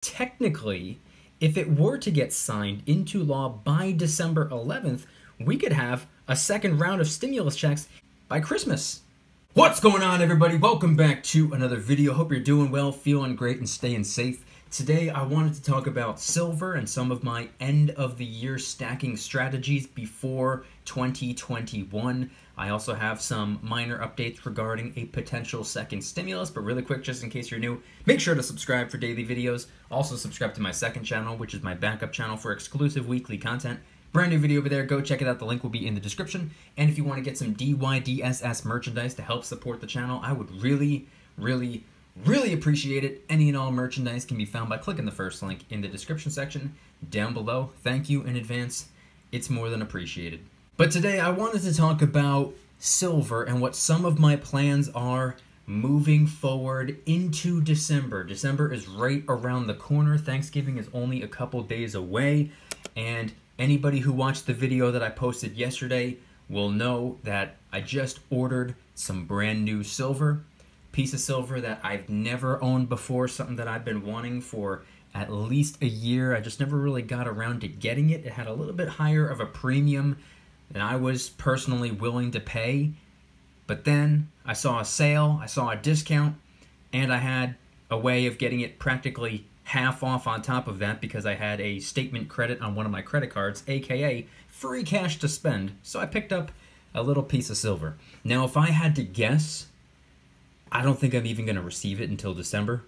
technically, if it were to get signed into law by December 11th, we could have a second round of stimulus checks by Christmas. What's going on, everybody? Welcome back to another video. Hope you're doing well, feeling great, and staying safe. Today, I wanted to talk about silver and some of my end-of-the-year stacking strategies before 2021. I also have some minor updates regarding a potential second stimulus, but really quick, just in case you're new, make sure to subscribe for daily videos. Also, subscribe to my second channel, which is my backup channel for exclusive weekly content. Brand new video over there. Go check it out. The link will be in the description. And if you want to get some DYDSS merchandise to help support the channel, I would really appreciate it. Any and all merchandise can be found by clicking the first link in the description section down below. Thank you in advance. It's more than appreciated. But today I wanted to talk about silver and what some of my plans are moving forward into December. December is right around the corner. Thanksgiving is only a couple days away, and anybody who watched the video that I posted yesterday will know that I just ordered some brand new silver. Piece of silver that I've never owned before, something that I've been wanting for at least a year. I just never really got around to getting it. It had a little bit higher of a premium than I was personally willing to pay. But then I saw a sale, I saw a discount, and I had a way of getting it practically half off on top of that because I had a statement credit on one of my credit cards, aka free cash to spend. So I picked up a little piece of silver. Now, if I had to guess, I don't think I'm even going to receive it until December,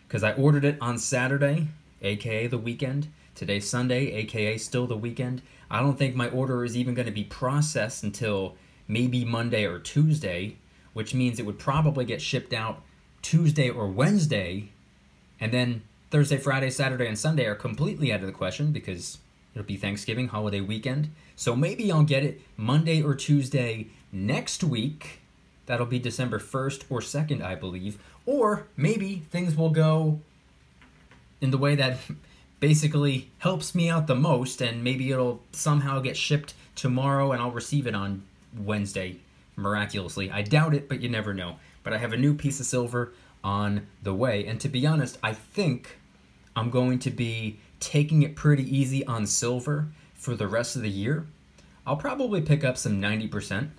because I ordered it on Saturday, aka the weekend. Today's Sunday, aka still the weekend. I don't think my order is even going to be processed until maybe Monday or Tuesday, which means it would probably get shipped out Tuesday or Wednesday, and then Thursday, Friday, Saturday, and Sunday are completely out of the question because it'll be Thanksgiving, holiday weekend. So maybe I'll get it Monday or Tuesday next week. That'll be December 1st or 2nd, I believe. Or maybe things will go in the way that basically helps me out the most, and maybe it'll somehow get shipped tomorrow and I'll receive it on Wednesday, miraculously. I doubt it, but you never know. But I have a new piece of silver on the way, and to be honest, I think I'm going to be taking it pretty easy on silver for the rest of the year. I'll probably pick up some 90%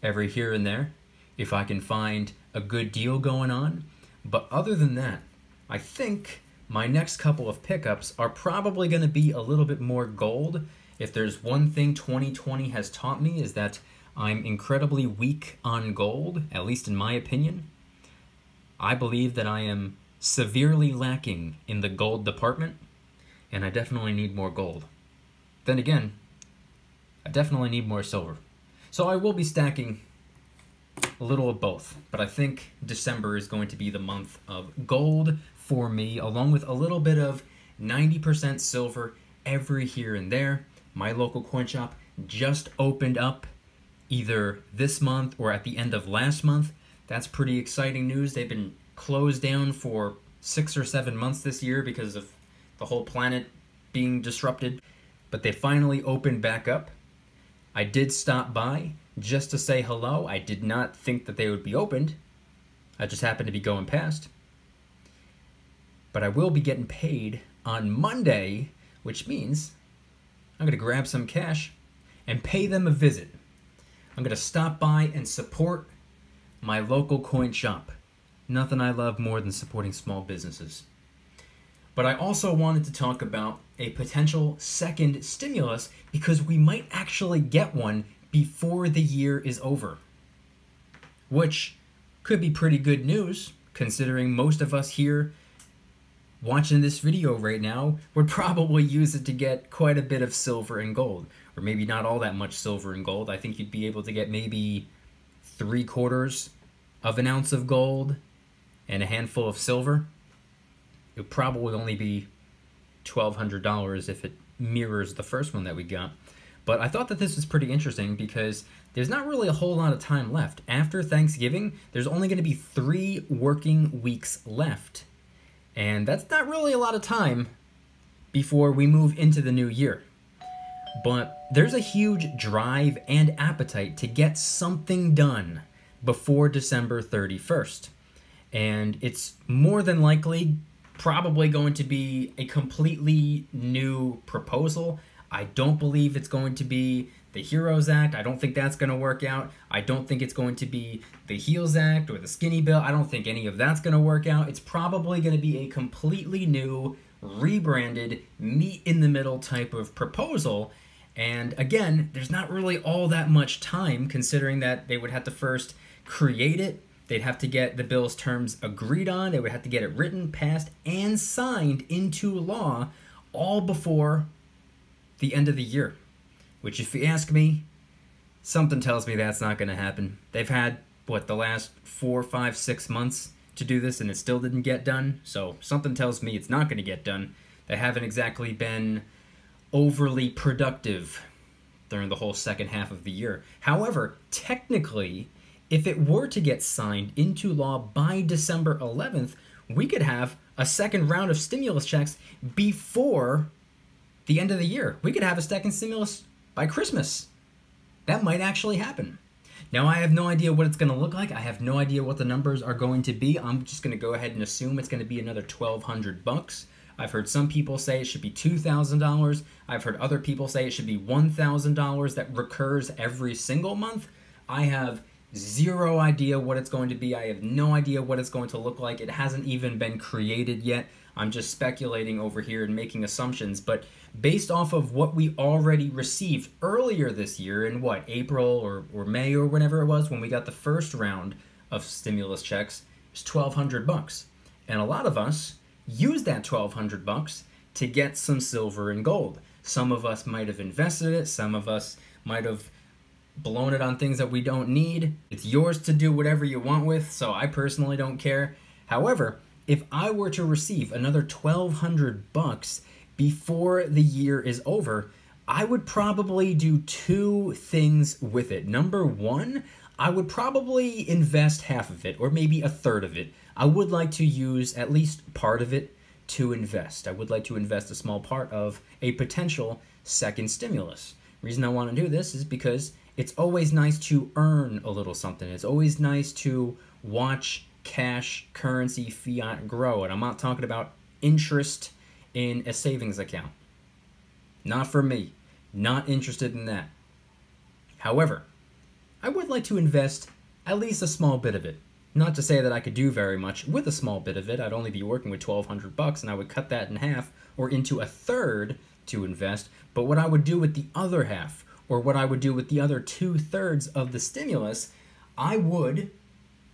every here and there if I can find a good deal going on. But other than that, I think my next couple of pickups are probably going to be a little bit more gold. If there's one thing 2020 has taught me, is that I'm incredibly weak on gold, at least in my opinion. I believe that I am severely lacking in the gold department, and I definitely need more gold. Then again, I definitely need more silver. So I will be stacking a little of both, but I think December is going to be the month of gold for me, along with a little bit of 90% silver every here and there. My local coin shop just opened up either this month or at the end of last month. That's pretty exciting news. They've been closed down for 6 or 7 months this year because of the whole planet being disrupted, but they finally opened back up. I did stop by just to say hello. I did not think that they would be opened. I just happened to be going past. But I will be getting paid on Monday, which means I'm going to grab some cash and pay them a visit. I'm going to stop by and support my local coin shop. Nothing I love more than supporting small businesses. But I also wanted to talk about a potential second stimulus because we might actually get one before the year is over, which could be pretty good news considering most of us here watching this video right now would probably use it to get quite a bit of silver and gold, or maybe not all that much silver and gold. I think you'd be able to get maybe 3/4 of an ounce of gold and a handful of silver. It would probably only be $1,200 if it mirrors the first one that we got. But I thought that this was pretty interesting because there's not really a whole lot of time left. After Thanksgiving, there's only going to be 3 working weeks left. And that's not really a lot of time before we move into the new year. But there's a huge drive and appetite to get something done before December 31st. And it's more than likely probably going to be a completely new proposal. I don't believe it's going to be the HEROES Act. I don't think that's going to work out. I don't think it's going to be the HEALS Act or the Skinny Bill. I don't think any of that's going to work out. It's probably going to be a completely new, rebranded, meet-in-the-middle type of proposal. And again, there's not really all that much time, considering that they would have to first create it. They'd have to get the bill's terms agreed on. They would have to get it written, passed, and signed into law all before the end of the year. Which, if you ask me, something tells me that's not going to happen. They've had, the last 4, 5, 6 months to do this, and it still didn't get done. So something tells me it's not going to get done. They haven't exactly been overly productive during the whole second half of the year. However, technically, if it were to get signed into law by December 11th, we could have a second round of stimulus checks before the end of the year. We could have a second stimulus by Christmas. That might actually happen. Now, I have no idea what it's going to look like. I have no idea what the numbers are going to be. I'm just going to go ahead and assume it's going to be another $1,200. I've heard some people say it should be $2,000. I've heard other people say it should be $1,000 that recurs every single month. I have zero idea what it's going to be. I have no idea what it's going to look like. It hasn't even been created yet. I'm just speculating over here and making assumptions, but based off of what we already received earlier this year in April or May or whenever it was when we got the first round of stimulus checks, it's $1,200. And a lot of us used that $1,200 to get some silver and gold. Some of us might have invested it, some of us might have blown it on things that we don't need. It's yours to do whatever you want with, so I personally don't care. However, if I were to receive another $1,200 before the year is over, I would probably do two things with it. Number one, I would probably invest half of it, or maybe a third of it. I would like to use at least part of it to invest. I would like to invest a small part of a potential second stimulus. The reason I want to do this is because it's always nice to earn a little something. It's always nice to watch cash, currency, fiat grow. And I'm not talking about interest in a savings account. Not for me. Not interested in that. However, I would like to invest at least a small bit of it. Not to say that I could do very much with a small bit of it. I'd only be working with $1,200 and I would cut that in half or into a third to invest. But what I would do with the other half, or what I would do with the other 2/3 of the stimulus, I would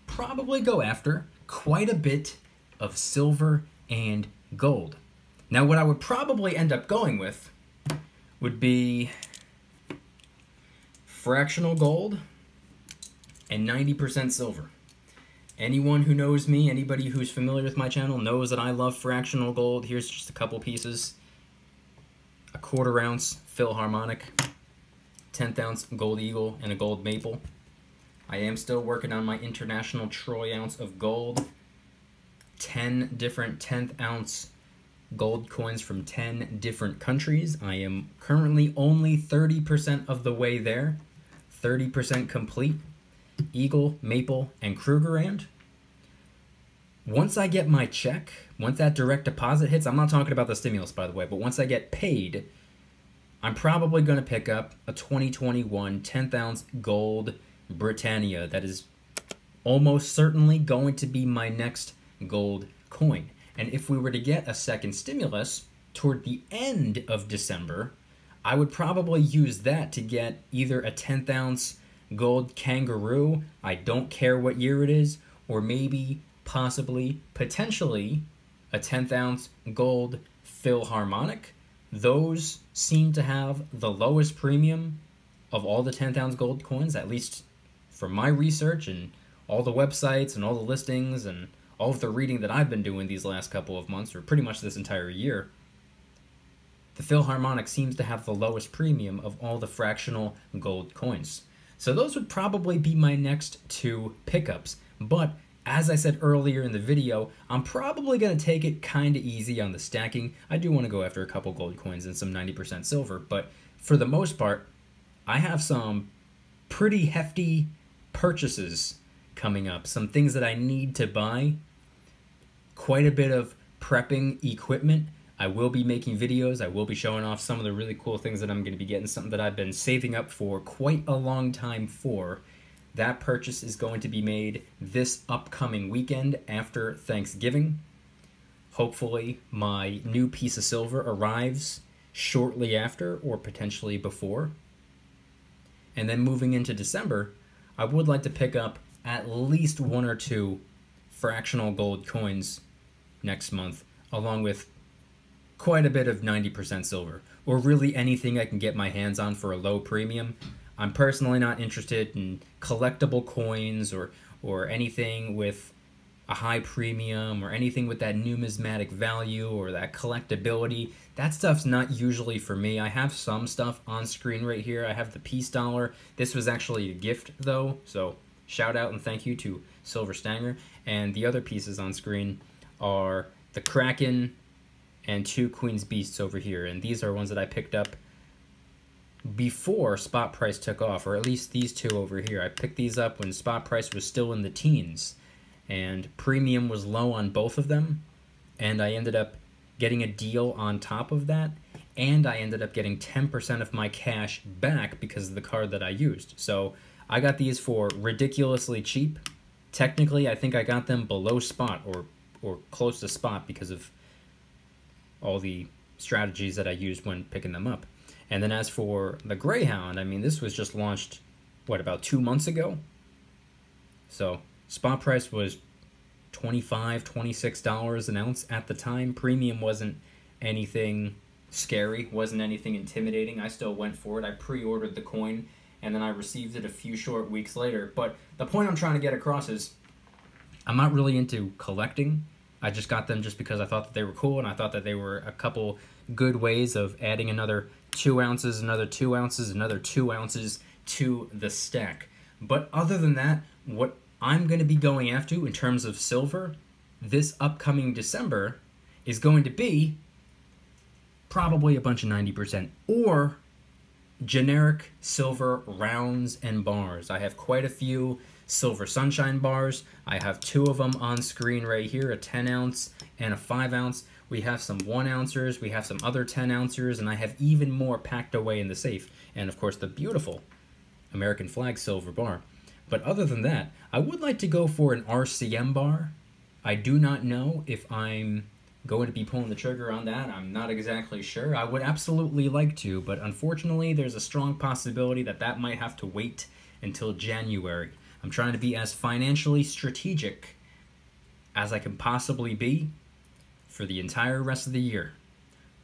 probably go after quite a bit of silver and gold. Now, what I would probably end up going with would be fractional gold and 90% silver. Anyone who knows me, anybody who's familiar with my channel knows that I love fractional gold. Here's just a couple pieces. A 1/4 ounce Philharmonic, 1/10 ounce gold eagle, and a gold maple. I am still working on my international troy ounce of gold. 10 different 1/10 ounce gold coins from 10 different countries. I am currently only 30% of the way there. 30% complete. Eagle, maple, and Krugerrand. Once I get my check, once that direct deposit hits, I'm not talking about the stimulus, by the way, but once I get paid, I'm probably going to pick up a 2021 1/10 ounce gold Britannia. That is almost certainly going to be my next gold coin. And if we were to get a second stimulus toward the end of December, I would probably use that to get either a 1/10 ounce gold kangaroo, I don't care what year it is, or maybe, possibly, potentially, a 1/10 ounce gold Philharmonic. Those seem to have the lowest premium of all the 1/10 ounce gold coins, at least from my research and all the websites and all the listings and all of the reading that I've been doing these last couple of months, or pretty much this entire year. The Philharmonic seems to have the lowest premium of all the fractional gold coins. So those would probably be my next two pickups. But as I said earlier in the video, I'm probably going to take it kind of easy on the stacking. I do want to go after a couple gold coins and some 90% silver, but for the most part, I have some pretty hefty purchases coming up. Some things that I need to buy. Quite a bit of prepping equipment. I will be making videos. I will be showing off some of the really cool things that I'm going to be getting, something that I've been saving up for quite a long time for. That purchase is going to be made this upcoming weekend after Thanksgiving. Hopefully my new piece of silver arrives shortly after or potentially before. And then moving into December, I would like to pick up at least 1 or 2 fractional gold coins next month, along with quite a bit of 90% silver, or really anything I can get my hands on for a low premium. I'm personally not interested in collectible coins or anything with a high premium or anything with that numismatic value or that collectability. That stuff's not usually for me. I have some stuff on screen right here. I have the peace dollar. This was actually a gift though, so shout out and thank you to Silver Stanger. And the other pieces on screen are the Kraken and 2 Queen's Beasts over here. And these are ones that I picked up before spot price took off, or at least these 2 over here. I picked these up when spot price was still in the teens and premium was low on both of them, and I ended up getting a deal on top of that, and I ended up getting 10% of my cash back because of the card that I used. So I got these for ridiculously cheap. Technically, I think I got them below spot or close to spot because of all the strategies that I used when picking them up. And then as for the Greyhound, I mean, this was just launched, what, about 2 months ago? So spot price was $25, $26 an ounce at the time. Premium wasn't anything scary, wasn't anything intimidating. I still went for it. I pre-ordered the coin, and then I received it a few short weeks later. But the point I'm trying to get across is I'm not really into collecting. I just got them just because I thought that they were cool, and I thought that they were a couple good ways of adding another 2 ounces, another 2 ounces, another 2 ounces to the stack. But other than that, what I'm going to be going after in terms of silver this upcoming December is going to be probably a bunch of 90% or generic silver rounds and bars. I have quite a few silver sunshine bars. I have 2 of them on screen right here, a 10 ounce and a 5 ounce. We have some 1 ouncers, we have some other 10 ouncers, and I have even more packed away in the safe. And of course the beautiful American flag silver bar. But other than that, I would like to go for an RCM bar. I do not know if I'm going to be pulling the trigger on that. I'm not exactly sure. I would absolutely like to, but unfortunately there's a strong possibility that that might have to wait until January. I'm trying to be as financially strategic as I can possibly be for the entire rest of the year.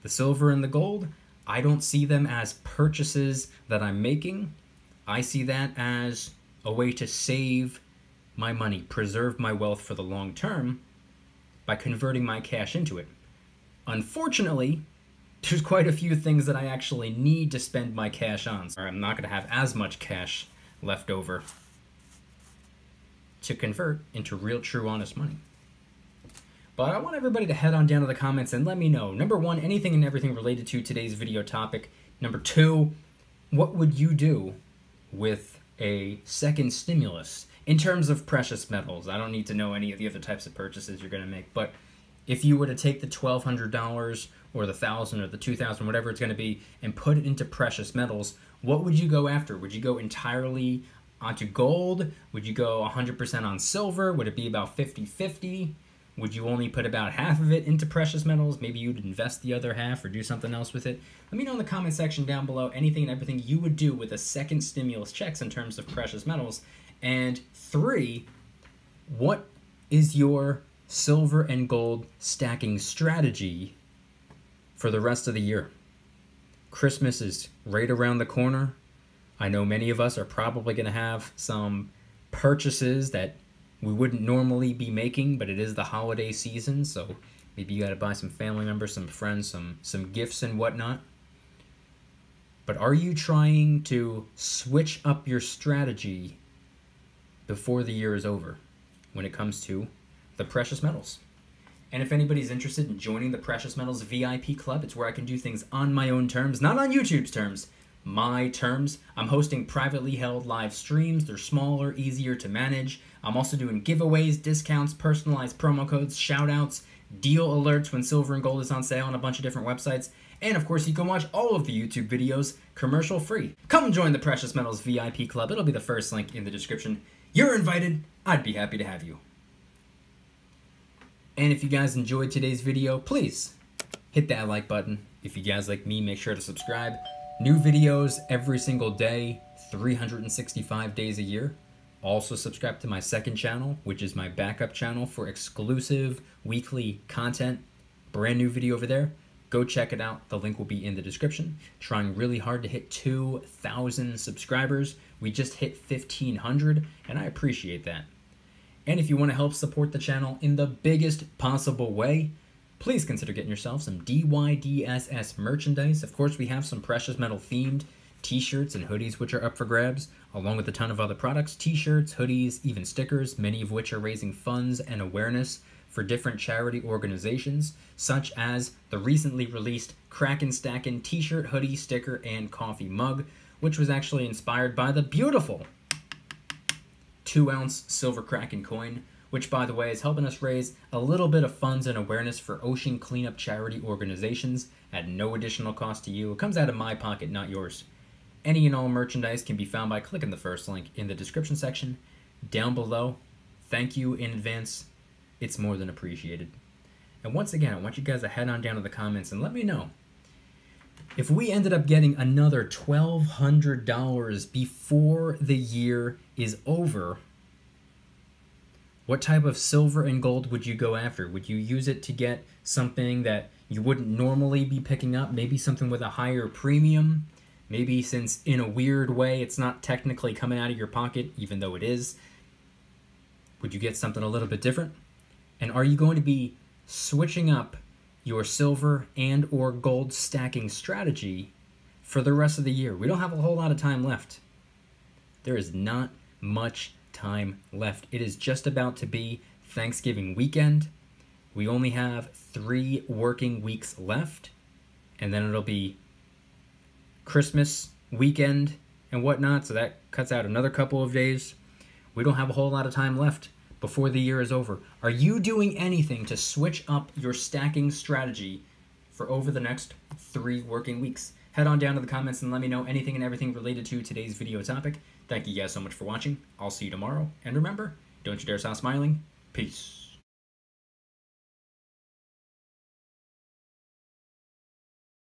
The silver and the gold, I don't see them as purchases that I'm making. I see that as a way to save my money, preserve my wealth for the long term by converting my cash into it. Unfortunately, there's quite a few things that I actually need to spend my cash on, or I'm not going to have as much cash left over to convert into real, true, honest money. But I want everybody to head on down to the comments and let me know, number 1, anything and everything related to today's video topic. Number 2, what would you do with a second stimulus in terms of precious metals? I don't need to know any of the other types of purchases you're going to make, but if you were to take the $1,200 or the $1,000 or the $2,000, whatever it's going to be, and put it into precious metals, what would you go after? Would you go entirely onto gold? Would you go 100% on silver? Would it be about 50-50? Would you only put about half of it into precious metals? Maybe you'd invest the other half or do something else with it. Let me know in the comment section down below anything and everything you would do with a second stimulus checks in terms of precious metals. And 3, what is your silver and gold stacking strategy for the rest of the year? Christmas is right around the corner. I know many of us are probably going to have some purchases that we wouldn't normally be making, but it is the holiday season, so maybe you got to buy some family members, some friends, some gifts and whatnot. But are you trying to switch up your strategy before the year is over when it comes to the precious metals? And if anybody's interested in joining the Precious Metals VIP Club, it's where I can do things on my own terms, not on YouTube's terms, my terms. I'm hosting privately held live streams. They're smaller, easier to manage. I'm also doing giveaways, discounts, personalized promo codes, shout outs, deal alerts when silver and gold is on sale on a bunch of different websites. And of course, you can watch all of the YouTube videos commercial free. Come join the Precious Metals VIP Club. It'll be the first link in the description. You're invited. I'd be happy to have you. And if you guys enjoyed today's video, please hit that like button. If you guys like me, make sure to subscribe. New videos every single day, 365 days a year. Also subscribe to my second channel, which is my backup channel for exclusive weekly content. Brand new video over there. Go check it out. The link will be in the description. Trying really hard to hit 2,000 subscribers. We just hit 1,500, and I appreciate that. And if you want to help support the channel in the biggest possible way, please consider getting yourself some DYDSS merchandise. Of course, we have some precious metal themed t-shirts and hoodies which are up for grabs, along with a ton of other products, t-shirts, hoodies, even stickers, many of which are raising funds and awareness for different charity organizations, such as the recently released Kraken Stackin' t-shirt, hoodie, sticker, and coffee mug, which was actually inspired by the beautiful 2-ounce silver Kraken coin, which, by the way, is helping us raise a little bit of funds and awareness for ocean cleanup charity organizations at no additional cost to you. It comes out of my pocket, not yours. Any and all merchandise can be found by clicking the first link in the description section down below. Thank you in advance. It's more than appreciated. And once again, I want you guys to head on down to the comments and let me know if we ended up getting another $1,200 before the year is over. What type of silver and gold would you go after? Would you use it to get something that you wouldn't normally be picking up? Maybe something with a higher premium? Maybe since in a weird way it's not technically coming out of your pocket, even though it is. Would you get something a little bit different? And are you going to be switching up your silver and or gold stacking strategy for the rest of the year? We don't have a whole lot of time left. There is not much time left. It is just about to be Thanksgiving weekend. We only have 3 working weeks left, and then it'll be Christmas weekend and whatnot, so that cuts out another couple of days. We don't have a whole lot of time left before the year is over. Are you doing anything to switch up your stacking strategy for over the next 3 working weeks? Head on down to the comments and let me know anything and everything related to today's video topic. Thank you guys so much for watching. I'll see you tomorrow. And remember, don't you dare stop smiling. Peace.